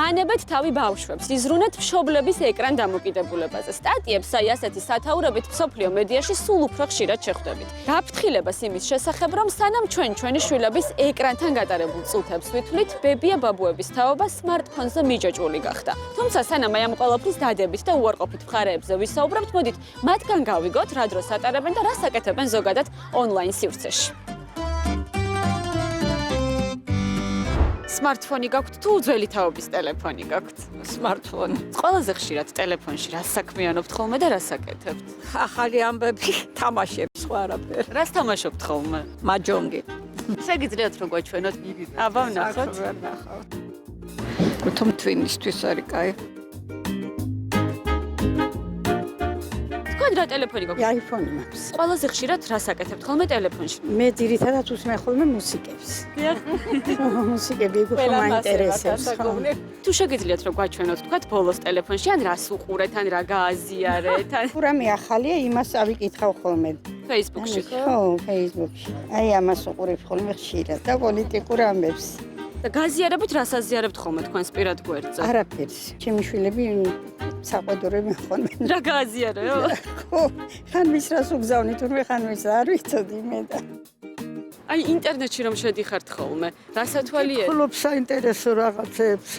განებეთ თავი ბავშვებს, იზრუნეთ მშობლების ეკრან დამოკიდებულებაზე. სტატიებს აი ასეთი სათაურებით მსოფლიო მედიაში სულ უფრო ხშირად შეხვდებით. გაფრთხილებას იმის შესახებ, რომ სანამ ჩვენი შვილების ეკრანთან გატარებულ წუთებს ვითვლით, ბებია ბაბუების თაობა smartphone-ზე მიჯაჭვული გახდა. თუმცა სანამ აი ამ ყველაფრის დადებით და უარყოფით მხარეებზე ვისაუბრებთ, მოდით მათგან გავიგოთ, რა დროს ატარებენ და რას აკეთებენ ზოგადად ონლაინ სივრცეში. Smartphone-ი გაქვთ თუ ძველი თაობის ტელეფონი გაქვთ? Smartphone. ყველაზე ხშირად ტელეფონში რას საქმიანობთ ხოლმე და რას აკეთებთ? ახალი ამბები, თამაშები, სხვა არაფერი. რას თამაშობთ ხოლმე? მაჯონგი. შეგიძლიათ რომ გვაჩვენოთ? აბა ვნახოთ. თუმ twin-ისთვის არის კაი. თქვენ რა ტელეფონი გაქვთ? iPhone-ი მაქვს. ყველაზე ხშირად რას აკეთებთ ხოლმე ტელეფონში? მე ძირითადად უსმენ ხოლმე მუსიკებს. მუსიკები უფრო მაინტერესებს. თუ შეგიძლიათ რომ გვაჩვენოთ თქვათ ბოლოს ტელეფონში ან რას უყურეთ ან რა გააზიარეთ ან უბრალოდ ახალია იმას ავიკითხავ ხოლმე. Facebook-ში ხო? ხო, Facebook-ში. აი ამას უყურებ ხოლმე ხშირად და პოლიტიკურ ამბებს. და გაზიარებით რას აზიარებთ ხოლმე თქვენს პირად გვერდზე? არაფერს. ჩემი შვილები საყვედურები ხოლმე. რა გააზიარეო? ხო, ხან ვის რას უგზავნი თურმე ხან ვის არ ვიცოდი მე და. აი ინტერნეტში რომ შედიხართ ხოლმე, რა სათვალიერია? ხოლმე საინტერესო რაღაცებს,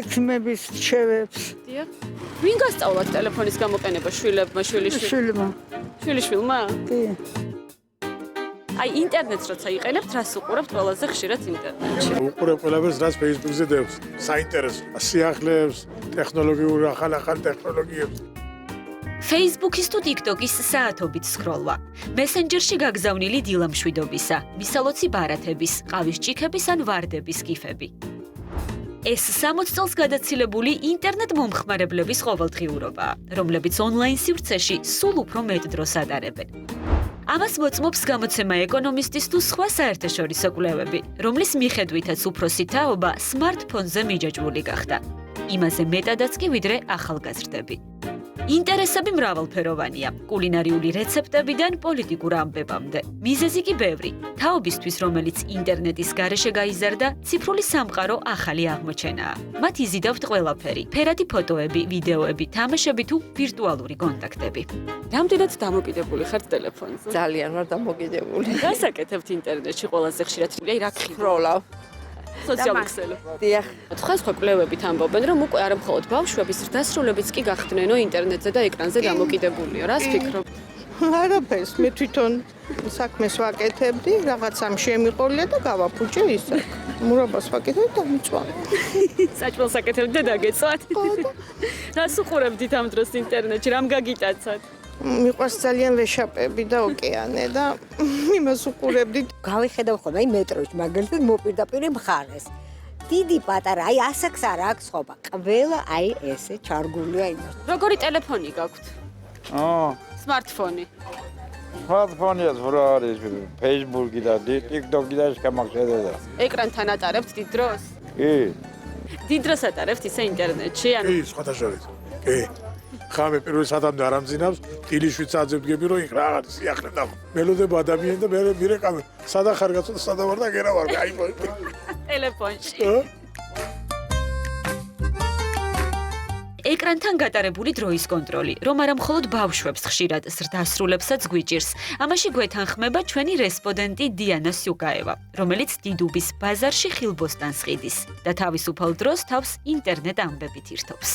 ექიმების რჩევებს. დიახ. ვინ გასწავლათ ტელეფონის გამოყენება შვილებმა, შვილმა. შვილიშვილმა? კი. აი ინტერნეტს როცა იყენებთ, რას უყურებთ ყველაზე ხშირად ინტერნეტში? უყურებ ყველაფერს, რაც Facebook-ზე დევს. საინტერესო სიახლეებს, ტექნოლოგიურ ახალ ტექნოლოგიებს. Facebook-ის თუ TikTok-ის საათობით სკროლვა. Messenger-ში გაგზავნილი დილა მშვიდობისა, მისალოცი ბარათების, ყავის ჭიქების ან ვარდების გიფები. ეს 60 წელს გადაცილებული ინტერნეტ მომხმარებლების ყოველდღიურობაა, რომლებიც ონლაინ სივრცეში სულ უფრო მეტ დროს ატარებენ. ამას მოწმობს გამოცემა ეკონომისტის თუ სხვა საერთაშორისო კვლევები, რომლის მიხედვითაც უფროსი თაობა smartphone-ზე მიჯაჭვული გახდა. იმაზე მეტადაც კი ვიდრე ახალგაზრდები. ინტერესები მრავალფეროვანია, კულინარიული რეცეპტებიდან პოლიტიკურ ამბებამდე. მიზეზი კი ბევრი. თაობისთვის, რომელიც ინტერნეტის გარეშე გაიზარდა, ციფრული სამყარო ახალი აღმოჩენაა. მათ იზიდავთ ყველაფერი: ფერადი ფოტოები, ვიდეოები, თამაშები თუ ვირტუალური კონტაქტები. რამდენად დამოკიდებული ხართ ტელეფონზე? ძალიან ვარ დამოკიდებული. რას აკეთებთ ინტერნეტში ყველაზე ხშირად? აი რა გხიბ? სკროლავ. სოციალური ქსელები. დიახ. სხვა კვლევებით ამბობენ, რომ უკვე არა მხოლოდ ბავშვების ზრდასრულებიც კი გახდნენო ინტერნეტზე და ეკრანზე დამოკიდებულიო. რას ფიქრობთ? არაფერს, მე თვითონ საქმეს ვაკეთებდი, რაღაცამ შემიყოლია და გავაფუჭე ისე. მურაბას ვაკეთებ და მიწვა. საჭმელს აკეთებთ და დაგეწვათ? რას უყურებდით ამ დროს ინტერნეტში? რამ გაგიტაცათ? მიყვარს ძალიან ვეშაპები და ოკეანე და იმას უყურებდით. გავიხედავ ხოლმე აი მეტროში მაგალითად მოპირდაპირე მხარეს. დიდი პატარა, აი ასაკს არ აქვს ხობა. ყველა აი ესე ჩარგულია იმას. როგორი ტელეფონი გაქვთ? Smartphone-ი. Smartphone-ია რა არის? Facebook-ი და TikTok-ი და შემოხედა. ეკრანთან ატარებთ დიდ დროს? კი. დიდ დროს ატარებთ ისე ინტერნეტში? კი, სხვათა შორის. კი. ხამე პირველ საათამდე არ ამძინავს, თილიშვით საძებდგები რომ იქ რაღაც სიახლე და მელოდება ადამიანი და მე მირეკავე. სადა ხარ გაწოდა, სადა ვარ და გერა ვარ. აი ტელეფონში. ეკრანთან გატარებული დროის კონტროლი, რომ არა მხოლოდ ბავშვებს ხშირად ზრდასრულებსაც გვიჭირს. ამაში გვეთანხმება ჩვენი რესპონდენტი დიანა სიუკაევა, რომელიც დიდუბის ბაზარში ხილბოსტანს ყიდის და თავისუფალ დროს თავს ინტერნეტ ამბებით ირთობს.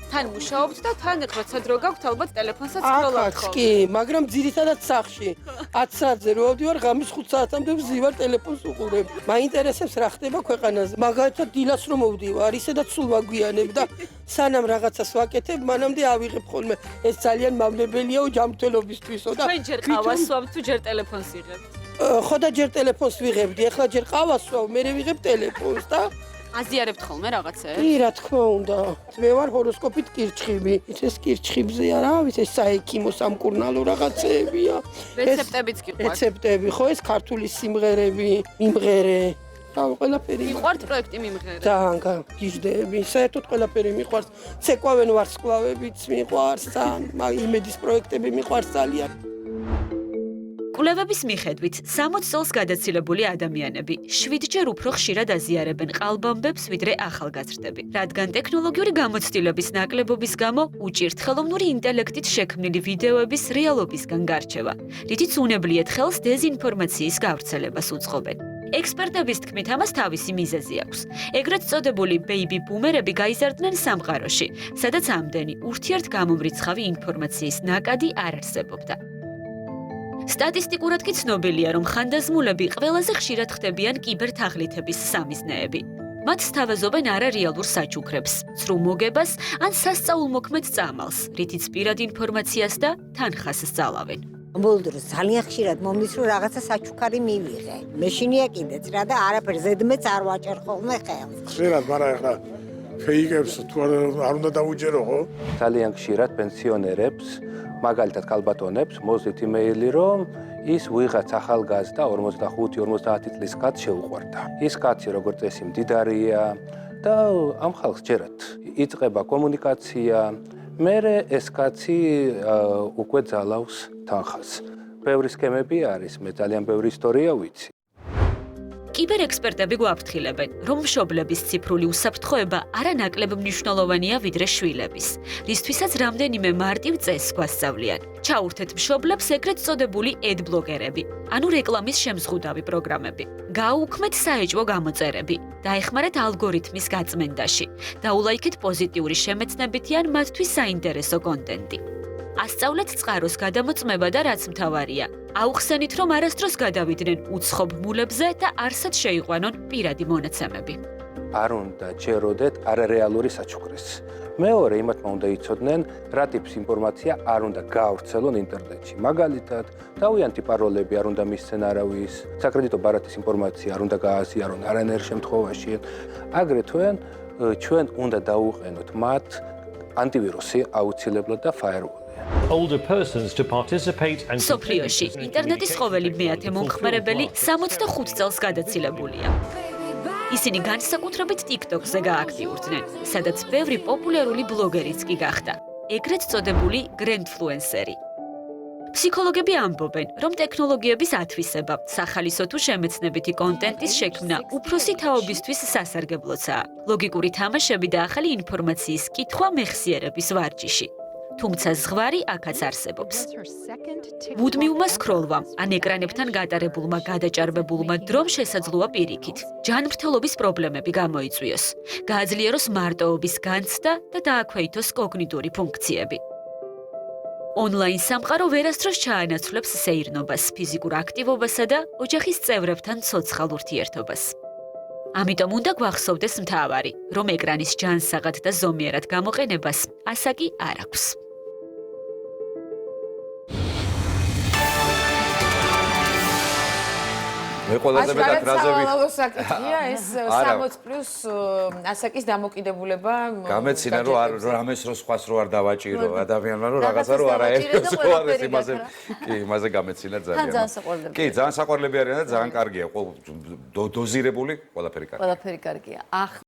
თან მუშაობთ და თან როცა დრო გაქვთ ალბათ ტელეფონსაც სკროლავთ ხოლმე. კი, მაგრამ ძირითადად სახლში 10 საათზე რო ავდივარ, ღამის 5 საათამდე ვზივარ ტელეფონს უყურებ. მაინტერესებს რა ხდება ქვეყანაზე. მაგალითად დილას რომ მოვდივარ, ისედაც სულ ვაგვიანებ და სანამ რაღაცას ვაკეთებ, მანამდე ავიღებ ხოლმე. ეს ძალიან მავნებელიაო ჯანმრთელობისთვისო და თქვენ ჯერ ყავას სვამთ თუ ჯერ ტელეფონს იღებთ? ხო და ჯერ ტელეფონს ვიღებდი, ახლა ჯერ ყავას სვავ, მერე ვიღებ ტელეფონს და აზიარებთ ხოლმე რაღაცებს? კი, რა თქმა უნდა. მე ვარ ჰოროსკოპით კირჩხიბი. ეს კირჩხიბზეა რა, ეს საექიმო სამკურნალო რაღაცეებია. რეცეპტებიც კი ყავთ? რეცეპტები, ხო, ეს ქართული სიმღერები, მიმღერე. და ყველაფერი. მიყვართ პროექტი მიმღერე? ძალიან გიждდები. საერთოდ ყველაფერი მიყვარს. ცეკვავენ ვარსკვლავებიც მიყვარს, იმედის პროექტები მიყვარს ძალიან. კვლევების მიხედვით 60 წელს გადაცილებული ადამიანები 7-ჯერ უფრო ხშირად აზიარებენ ყალბამბებს, ვიდრე ახალგაზრდები, რადგან ტექნოლოგიური გამოცდილების ნაკლებობის გამო უჭირთ ხელოვნური ინტელექტით შექმნილი ვიდეოების რეალობისგან გარჩევა, რითიც უნებლიეთ ხელს დეზინფორმაციის გავრცელებას უწყობენ. ექსპერტების თქმით, ამას თავისი მიზეზი აქვს. ეგრეთ წოდებული ბეიბი ბუმერები გაიზარდნენ სამყაროში, სადაც ამდენი ურთიერთგამომრიცხავი ინფორმაციის ნაკადი არ არსებობდა. სტატისტიკურად კი ცნობილია, რომ ხანდაზმულები ყველაზე ხშირად ხდებიან კიბერთაღლითების სამიზნეები. მათ სთავაზობენ არარეალურ საჩუქრებს, ცრუ მოგებას ან სასწაულმოქმედ წამალს, რითიც პირად ინფორმაციას და თანხას სწავლავენ. ბოლო დროს ძალიან ხშირად მომდის, რომ რაღაცა საჩუქარი მივიღე. მეშინია კიდეც რა და არაფერ ზედმეც არ ვაჭერ ხოლმე ხელს. ხშირად, მაგრამ ახლა ფეიკებს თუ არ უნდა დაუჯერო, ხო? ძალიან ხშირად პენსიონერებს, მაგალითად ქალბატონებს მოძით იმეილი, რომ ის ვიღაც ახალგაზრდა 45-50 წლის კაცს შეუყვარდა. ის კაცი როგორც წესი მდიდარია და ამ ხალხს ჯერათ იწყება კომუნიკაცია, მერე ეს კაცი უკვე ძალავს თანხას. ბევრი სქემები არის, მე ძალიან ბევრი ისტორია ვიცი. კიბერექსპერტები გვაფრთხილებენ, რომ მშობლების ციფრული უსაფრთხოება არანაკლებ მნიშვნელოვანია ვიდრე შვილების, რისთვისაც რამდენიმე მარტივ წესს გვასწავლიან. ჩაურთეთ მშობლებს ეგრეთ წოდებული ad-ბლოკერები, ანუ რეკლამის შემზღუდავი პროგრამები. გააუქმეთ საეჭვო გამოწერები, დაეხმარეთ ალგორითმის გაწმენდაში, დაულაიქეთ პოზიტიური შემეცნებითი ან მათთვის საინტერესო კონტენტი. ასწავლეთ წყაროს გადამოწმება და რაც მთავარია, აუხსენით, რომ არასდროს გადავიდნენ უცხობ მულებზე და არსად შეიყვანონ პირადი მონაცემები. არ უნდა ჯეროდეთ არარეალური საჩუქრეს. მეორე, იმათმა უნდა იცოდნენ, რა ტიპის ინფორმაცია არ უნდა გაავრცელონ ინტერნეტში. მაგალითად, თავიანთი პაროლები არ უნდა მისცენ არავის, საკრედიტო ბარათის ინფორმაცია არ უნდა გააზიარონ არანაირ შემთხვევაში. აგრეთვე, ჩვენ უნდა დაუყენოთ მათ ანტივირუსი აუცილებლად და firewall. Older persons to participate and სოფლიოში ინტერნეტის ყოველი მეათე მომხმარებელი 65 წელს გადაცილებულია. ისინი განსაკუთრებით TikTok-ზე გააქტიურდნენ, სადაც ბევრი პოპულარული ბლოგერიც კი გახდა, ეგრეთ წოდებული გრენდფლუენსერი. ფსიქოლოგები ამბობენ, რომ ტექნოლოგიების ათვისება, სახალისო თუ შემეცნებითი კონტენტის შექმნა უფროსი თაობისთვის სასარგებლოცაა. ლოგიკური თამაშები და ახალი ინფორმაციის კითხვა მეხსიერების ვარჯიში. თუმცა ზღვარი აქაც არსებობს. მუდმივმა სკროლვამ ან ეკრანებთან გატარებულმა გადაჭარბებულმა დრომ შესაძლოა პირიქით, ჯანმრთელობის პრობლემები გამოიწვიოს, გააძლიეროს მარტოობის განცდა და დააქვეითოს კოგნიტური ფუნქციები. ონლაინ სამყარო ვერასდროს ჩაანაცვლებს სეირნობას, ფიზიკურ აქტივობასა და ოჯახის წევრებთან ცოცხალ ურთიერთობას. ამიტომ უნდა გვახსოვდეს მთავარი, რომ ეკრანის ჯანსაღად და ზომიერად გამოყენებას ასაკი არ აქვს. მე ყველაზე მეტად რაზები საკითხია ეს 60+ ასაკის დამოკიდებულება. გამეცინა რომ არ რამეს რო სხვას რო არ დავაჭირო ადამიანმა რომ რაღაცა რო არა ერთს რო არის იმაზე კი იმაზე გამეცინა ძალიან. კი ძალიან საყვარლები არიან და ძალიან კარგია. დოზირებული ყველაფერი კარგია. ყველაფერი კარგია.